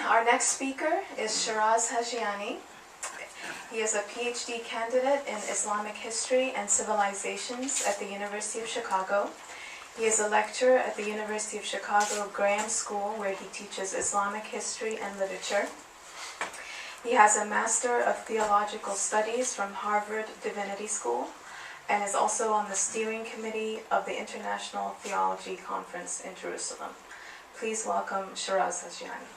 Our next speaker is Shiraz Hajiani. He is a PhD candidate in Islamic History and Civilizations at the University of Chicago. He is a lecturer at the University of Chicago Graham School, where he teaches Islamic history and literature. He has a Master of Theological Studies from Harvard Divinity School and is also on the steering committee of the International Theology Conference in Jerusalem. Please welcome Shiraz Hajiani.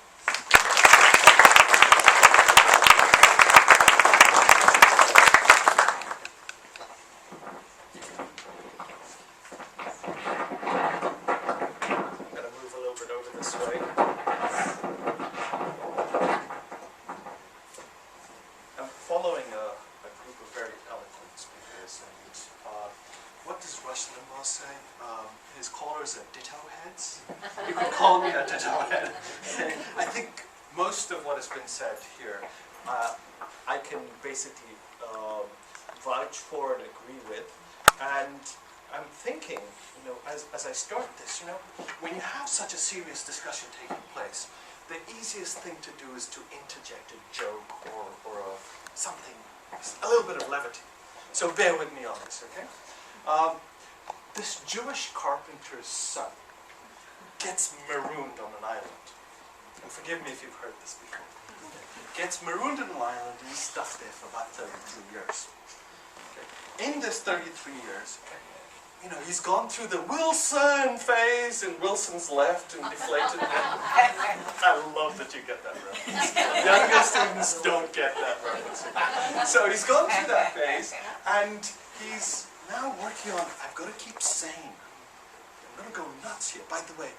I think most of what has been said here, I can basically vouch for and agree with. And I'm thinking, as I start this, when you have such a serious discussion taking place, the easiest thing to do is to interject a joke or something, a little bit of levity. So bear with me on this, okay? This Jewish carpenter's son gets marooned on an island. And forgive me if you've heard this before. Gets marooned on an island and he's stuck there for about 33 years. Okay. In this 33 years, he's gone through the Wilson phase, and Wilson's left and deflated. I love that you get that reference. Younger students don't get that reference. So he's gone through that phase, and he's now working on, I've got to keep sane. I'm going to go nuts here. By the way,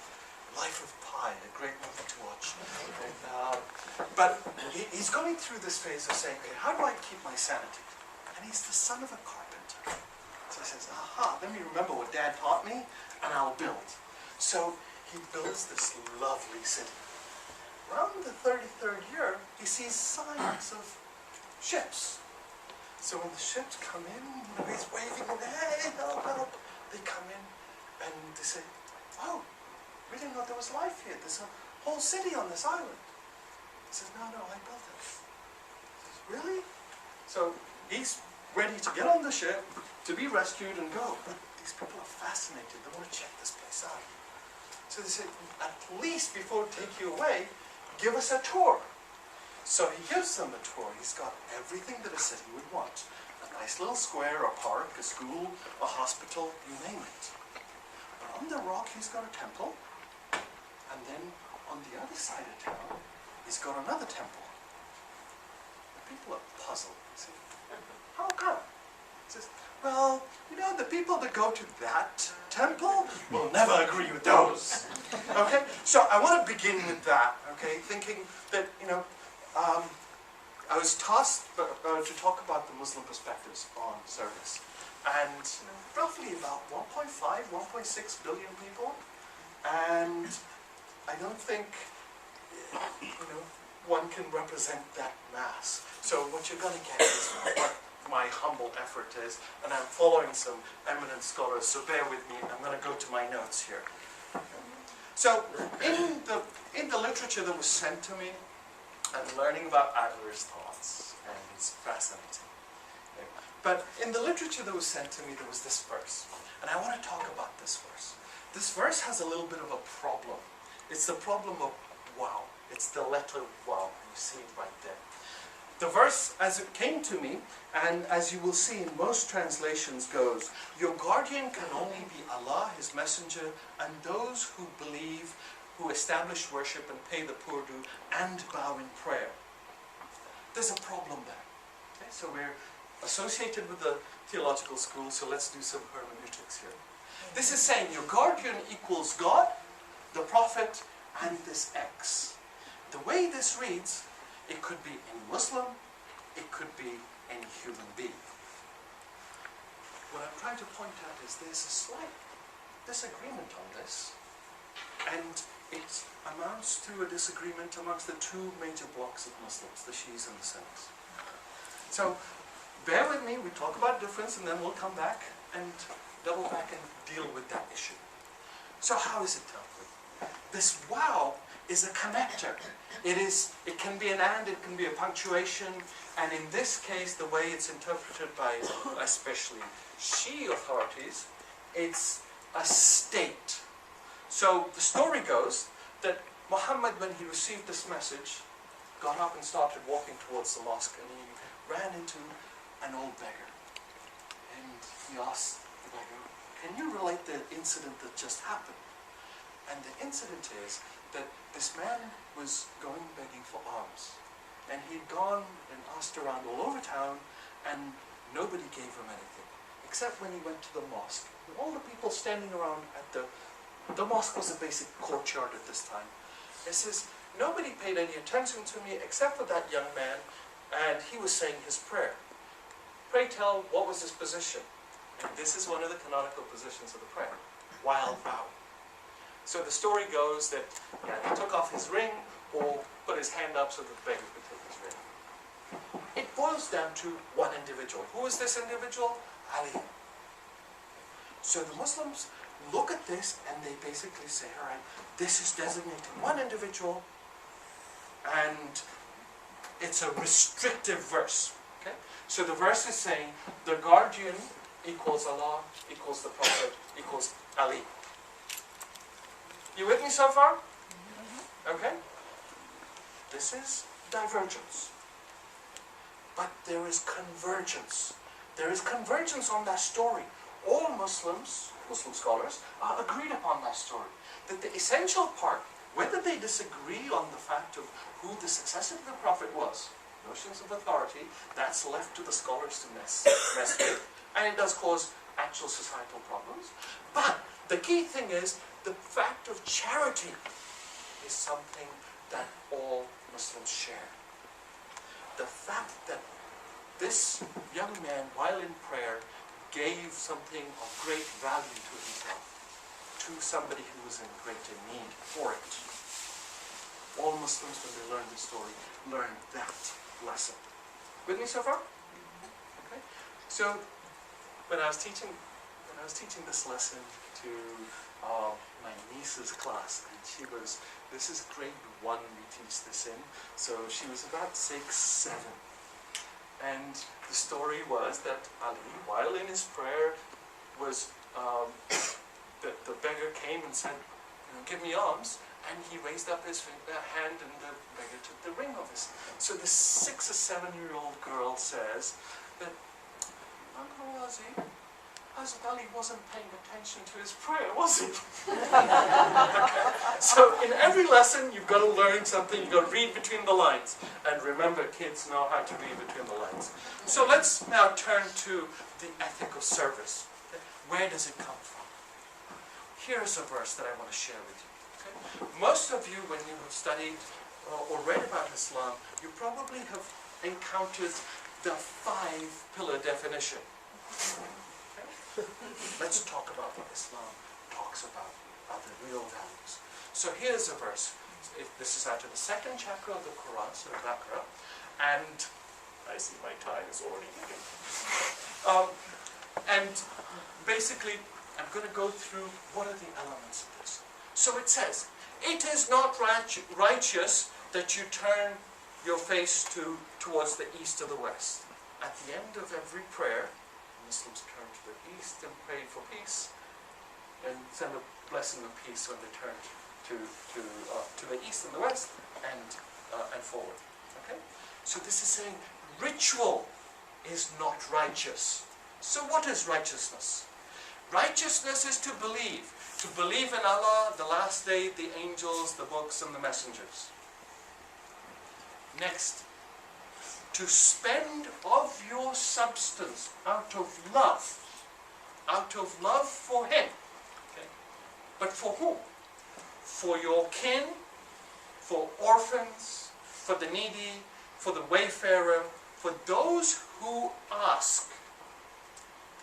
Life of Pi, a great movie to watch. But he's going through this phase of saying, okay, how do I keep my sanity? And he's the son of a carpenter. So he says, aha, let me remember what Dad taught me, and I'll build. So he builds this lovely city. Around the 33rd year, he sees signs of ships. So when the ships come in, he's waving, hey, help, help. They come in, and they say, oh, we didn't know there was life here. There's a whole city on this island. He says, no, I built it. He says, really? So he's ready to get on the ship, to be rescued and go. But these people are fascinated. They want to check this place out. So they say, at least before we take you away, give us a tour. So he gives them a tour. He's got everything that a city would want. A nice little square, a park, a school, a hospital, you name it. But on the rock, he's got a temple. And then on the other side of town, he's got another temple. The people are puzzled. Say, how come? He says, well, the people that go to that temple will never agree with those. Okay? So I want to begin with that, okay? Thinking that, I was tasked to talk about the Muslim perspectives on service. And roughly about 1.5, 1.6 billion people. And I don't think, one can represent that mass. So what you're going to get is what my humble effort is, and I'm following some eminent scholars, so bear with me. I'm going to go to my notes here. So in the literature that was sent to me, I'm learning about Adler's thoughts, and it's fascinating. But in the literature that was sent to me, there was this verse, and I want to talk about this verse. This verse has a little bit of a problem. It's the problem of wow. It's the letter wow. You see it right there. The verse, as it came to me, and as you will see in most translations goes, your guardian can only be Allah, His Messenger, and those who believe, who establish worship and pay the poor due, and bow in prayer. There's a problem there. Okay? So we're associated with the theological school, so let's do some hermeneutics here. This is saying your guardian equals God, the prophet, and this X. The way this reads, it could be any Muslim, it could be any human being. What I'm trying to point out is there's a slight disagreement on this, and it amounts to a disagreement amongst the two major blocks of Muslims, the Shias and the Sunnis. So bear with me, we talk about difference, and then we'll come back and double back and deal with that issue. So how is it dealt with? This wow is a connector. It can be an and, it can be a punctuation, and in this case, the way it's interpreted by especially Shi authorities, it's a state. So the story goes that Muhammad, when he received this message, got up and started walking towards the mosque, and he ran into an old beggar. And he asked the beggar, "Can you relate the incident that just happened?" And the incident is that this man was going begging for alms. And he'd gone and asked around all over town, and nobody gave him anything, except when he went to the mosque. And all the people standing around at the mosque was a basic courtyard at this time. He says, nobody paid any attention to me except for that young man, and he was saying his prayer. Pray tell, what was his position? And this is one of the canonical positions of the prayer, while bowing. So the story goes that he took off his ring or put his hand up so that the beggar could take his ring. It boils down to one individual. Who is this individual? Ali. So the Muslims look at this and they basically say, all right, this is designating one individual, and it's a restrictive verse. Okay? So the verse is saying the guardian equals Allah, equals the Prophet, equals Ali. You with me so far? Okay? This is divergence. But there is convergence. There is convergence on that story. All Muslims, Muslim scholars, are agreed upon that story. That the essential part, whether they disagree on the fact of who the successor of the Prophet was, notions of authority, that's left to the scholars to mess with. And it does cause actual societal problems. But the key thing is, the fact of charity is something that all Muslims share. The fact that this young man, while in prayer, gave something of great value to himself, to somebody who was in greater need for it. All Muslims, when they learn this story, learn that lesson. With me so far? Okay. So, when I was teaching this lesson to my niece's class, and this is grade 1 we teach this in, so she was about 6, 7. And the story was that Ali, while in his prayer, was the beggar came and said, give me alms, and he raised up his hand and the beggar took the ring of his. So the 6 or 7-year-old girl says that, Uncle Razi, Hazrat Ali wasn't paying attention to his prayer, was he? Okay. So in every lesson, you've got to learn something, you've got to read between the lines. And remember, kids know how to read between the lines. So let's now turn to the ethic of service. Okay. Where does it come from? Here's a verse that I want to share with you. Okay. Most of you, when you have studied or read about Islam, you probably have encountered the 5-pillar definition. Let's talk about what Islam talks about the real values. So here's a verse. This is out of the 2nd chapter of the Quran, Surah Baqarah, and I see my time is already moving. And basically, I'm going to go through what are the elements of this. So it says, it is not righteous that you turn your face towards the east or the west. At the end of every prayer, Muslims turn to the east and pray for peace, and send a blessing of peace when they turn to the east and the west and forward. Okay, so this is saying ritual is not righteous. So what is righteousness? Righteousness is to believe in Allah, the last day, the angels, the books, and the messengers. Next, to spend of your substance out of love for Him. Okay? But for whom? For your kin, for orphans, for the needy, for the wayfarer, for those who ask.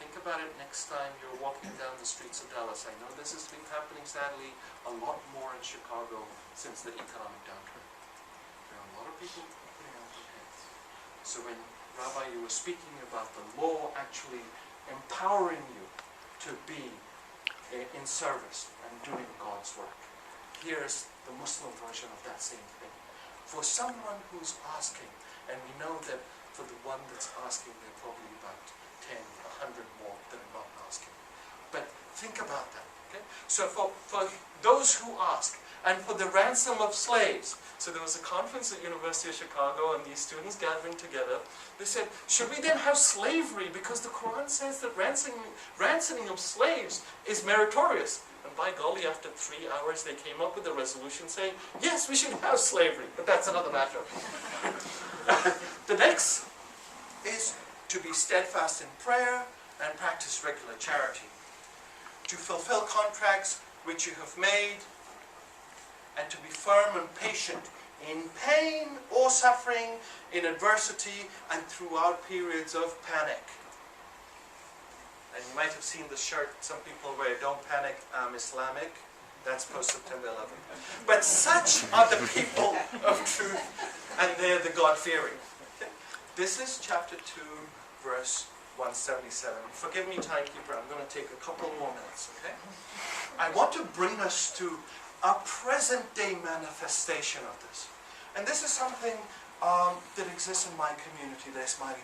Think about it next time you're walking down the streets of Dallas. I know this has been happening, sadly, a lot more in Chicago since the economic downturn. There are a lot of people putting out their hands. So when, Rabbi, you were speaking about the law actually empowering you to be in service and doing God's work, here's the Muslim version of that same thing. For someone who's asking, and we know that for the one that's asking, there are probably about 10, 100 more that are not asking. But think about that, okay? So for those who ask, and for the ransom of slaves. So there was a conference at University of Chicago, and these students gathering together, they said, should we then have slavery? Because the Quran says that ransoming of slaves is meritorious. And by golly, after 3 hours, they came up with a resolution saying, yes, we should have slavery, but that's another matter. The next is to be steadfast in prayer and practice regular charity. To fulfill contracts which you have made, and to be firm and patient in pain or suffering, in adversity, and throughout periods of panic. And you might have seen the shirt some people wear, "Don't panic, I'm Islamic." That's post-September 11th. But such are the people of truth, and they're the God-fearing. Okay? This is chapter 2, verse 177. Forgive me, timekeeper, I'm going to take a couple more minutes, okay? I want to bring us to a present-day manifestation of this. And this is something that exists in my community, the Ismaili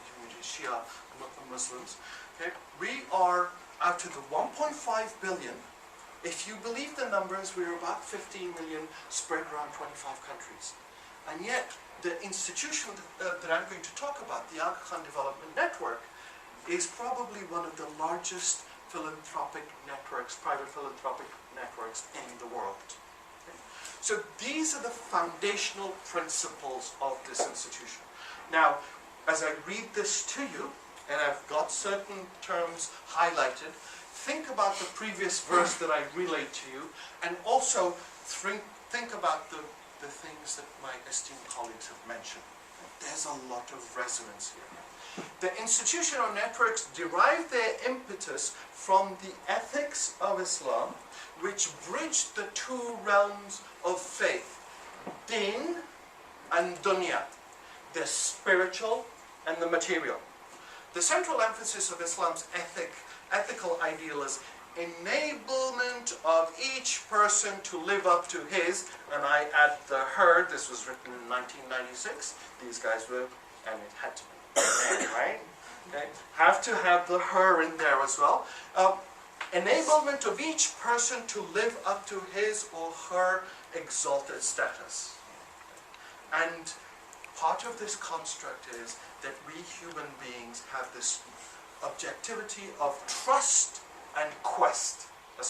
community, Shia Muslims. Okay? We are out of the 1.5 billion. If you believe the numbers, we're about 15 million spread around 25 countries. And yet, the institution that I'm going to talk about, the Aga Khan Development Network, is probably one of the largest philanthropic networks, private philanthropic networks in the world. Okay? So these are the foundational principles of this institution. Now, as I read this to you, and I've got certain terms highlighted, think about the previous verse that I relayed to you, and also think about the things that my esteemed colleagues have mentioned. There's a lot of resonance here. The institutional networks derive their impetus from the ethics of Islam, which bridge the two realms of faith, din and dunya, the spiritual and the material. The central emphasis of Islam's ethical ideal is enablement of each person to live up to his, and I add the her, this was written in 1996, these guys were, and it had to be, right? Okay. Have to have the her in there as well. Enablement of each person to live up to his or her exalted status. And part of this construct is that we human beings have this objectivity of trust and quest.